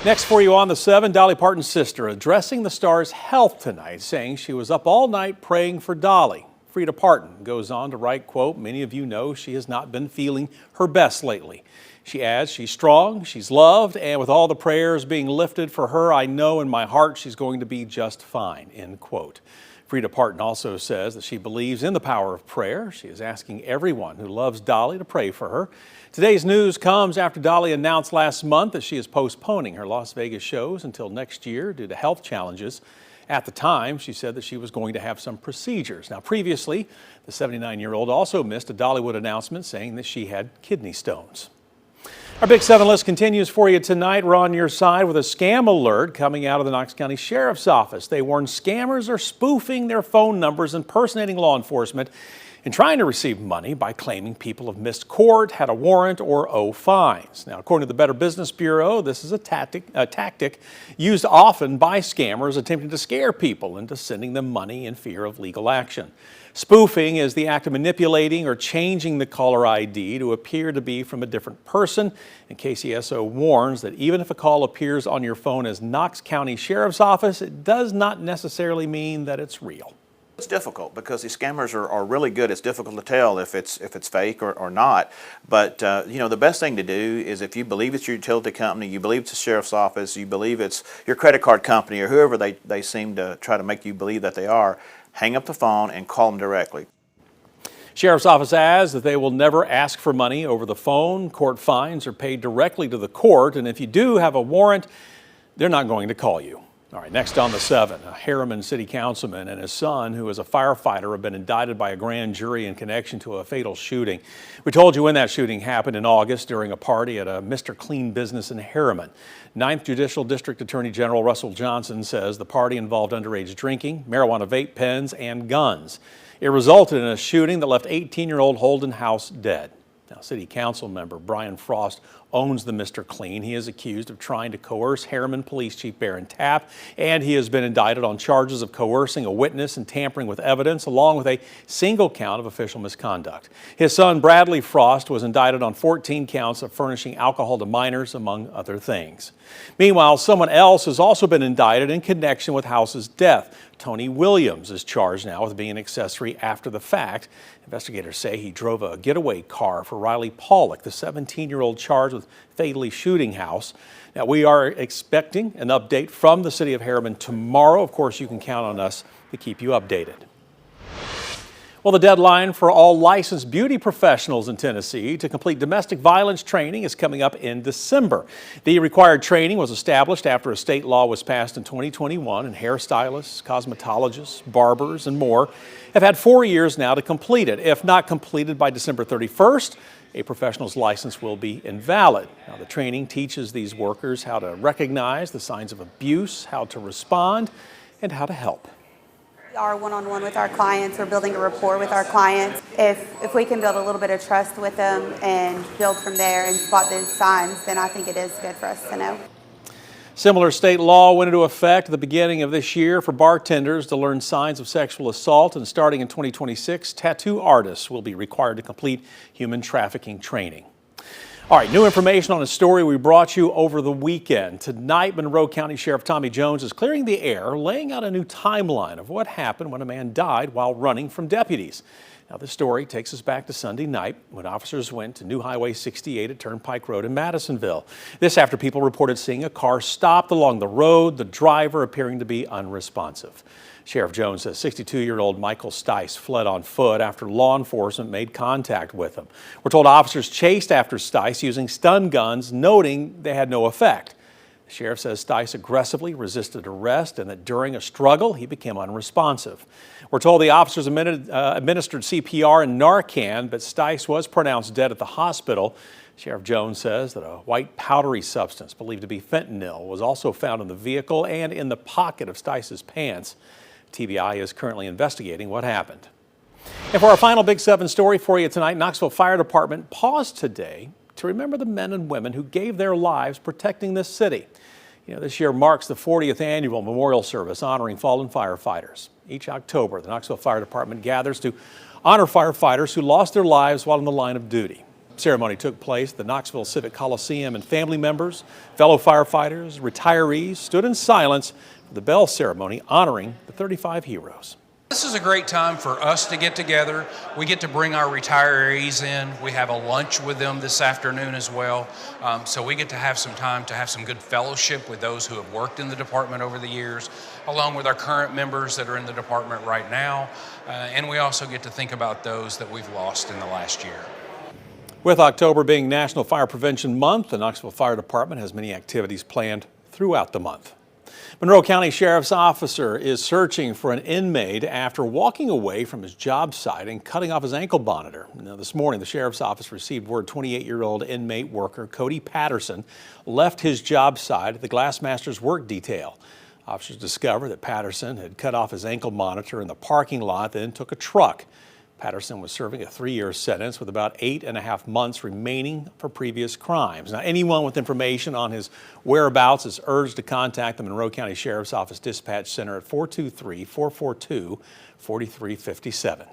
Next for you on the 7, Dolly Parton's sister addressing the star's health tonight, saying she was up all night praying for Dolly. Frida Parton goes on to write, quote, "Many of you know she has not been feeling her best lately." She adds, "She's strong, she's loved, and with all the prayers being lifted for her, I know in my heart she's going to be just fine," end quote. Frida Parton also says that she believes in the power of prayer. She is asking everyone who loves Dolly to pray for her. Today's news comes after Dolly announced last month that she is postponing her Las Vegas shows until next year due to health challenges. At the time, she said that she was going to have some procedures. Now, previously, the 79-year-old also missed a Dollywood announcement saying that she had kidney stones. Our Big 7 list continues for you tonight. We're on your side with a scam alert coming out of the Knox County Sheriff's Office. They warn scammers are spoofing their phone numbers, impersonating law enforcement, and trying to receive money by claiming people have missed court, had a warrant, or owe fines. Now, according to the Better Business Bureau, this is a tactic used often by scammers attempting to scare people into sending them money in fear of legal action. Spoofing is the act of manipulating or changing the caller ID to appear to be from a different person. And KCSO warns that even if a call appears on your phone as Knox County Sheriff's Office, it does not necessarily mean that it's real. It's difficult because these scammers are really good. It's difficult to tell if it's fake or not. But you know, the best thing to do is if you believe it's your utility company, you believe it's the sheriff's office, you believe it's your credit card company or whoever they seem to try to make you believe that they are, hang up the phone and call them directly. Sheriff's Office adds that they will never ask for money over the phone. Court fines are paid directly to the court, and if you do have a warrant, they're not going to call you. All right, next on the 7, a Harriman city councilman and his son, who is a firefighter, have been indicted by a grand jury in connection to a fatal shooting. We told you when that shooting happened in August during a party at a Mr. Clean business in Harriman. 9th Judicial District Attorney General Russell Johnson says the party involved underage drinking, marijuana vape pens, and guns. It resulted in a shooting that left 18-year-old Holden House dead. Now, City Council member Brian Frost owns the Mr. Clean. He is accused of trying to coerce Harriman Police Chief Baron Tapp, and he has been indicted on charges of coercing a witness and tampering with evidence, along with a single count of official misconduct. His son, Bradley Frost, was indicted on 14 counts of furnishing alcohol to minors, among other things. Meanwhile, someone else has also been indicted in connection with House's death. Tony Williams is charged now with being an accessory after the fact. Investigators say he drove a getaway car for Riley Pollock, the 17-year-old charged with fatally shooting House. Now, we are expecting an update from the city of Harriman tomorrow. Of course, you can count on us to keep you updated. Well, the deadline for all licensed beauty professionals in Tennessee to complete domestic violence training is coming up in December. The required training was established after a state law was passed in 2021, and hairstylists, cosmetologists, barbers, and more have had 4 years now to complete it. If not completed by December 31st, a professional's license will be invalid. Now, the training teaches these workers how to recognize the signs of abuse, how to respond, and how to help. We are one-on-one with our clients. We're building a rapport with our clients. If we can build a little bit of trust with them and build from there and spot those signs, then I think it is good for us to know. Similar state law went into effect at the beginning of this year for bartenders to learn signs of sexual assault, and starting in 2026, tattoo artists will be required to complete human trafficking training. All right, new information on a story we brought you over the weekend. Tonight, Monroe County Sheriff Tommy Jones is clearing the air, laying out a new timeline of what happened when a man died while running from deputies. Now, this story takes us back to Sunday night when officers went to New Highway 68 at Turnpike Road in Madisonville. This after people reported seeing a car stopped along the road, the driver appearing to be unresponsive. Sheriff Jones says 62-year-old Michael Stice fled on foot after law enforcement made contact with him. We're told officers chased after Stice using stun guns, noting they had no effect. The sheriff says Stice aggressively resisted arrest and that during a struggle, he became unresponsive. We're told the officers administered CPR and Narcan, but Stice was pronounced dead at the hospital. Sheriff Jones says that a white powdery substance believed to be fentanyl was also found in the vehicle and in the pocket of Stice's pants. TBI is currently investigating what happened. And for our final Big 7 story for you tonight, Knoxville Fire Department paused today to remember the men and women who gave their lives protecting this city. You know, this year marks the 40th annual memorial service honoring fallen firefighters. Each October, the Knoxville Fire Department gathers to honor firefighters who lost their lives while in the line of duty. Ceremony took place at the Knoxville Civic Coliseum, and family members, fellow firefighters, retirees stood in silence for the bell ceremony honoring the 35 heroes. This is a great time for us to get together. We get to bring our retirees in. We have a lunch with them this afternoon as well. So we get to have some time to have some good fellowship with those who have worked in the department over the years, along with our current members that are in the department right now. And we also get to think about those that we've lost in the last year. With October being National Fire Prevention Month, the Knoxville Fire Department has many activities planned throughout the month. Monroe County Sheriff's Officer is searching for an inmate after walking away from his job site and cutting off his ankle monitor. Now, this morning, the Sheriff's Office received word 28-year-old inmate worker Cody Patterson left his job site at the Glassmaster's work detail. Officers discovered that Patterson had cut off his ankle monitor in the parking lot, then took a truck. Patterson was serving a 3-year sentence with about 8.5 months remaining for previous crimes. Now, anyone with information on his whereabouts is urged to contact the Monroe County Sheriff's Office Dispatch Center at 423-442-4357.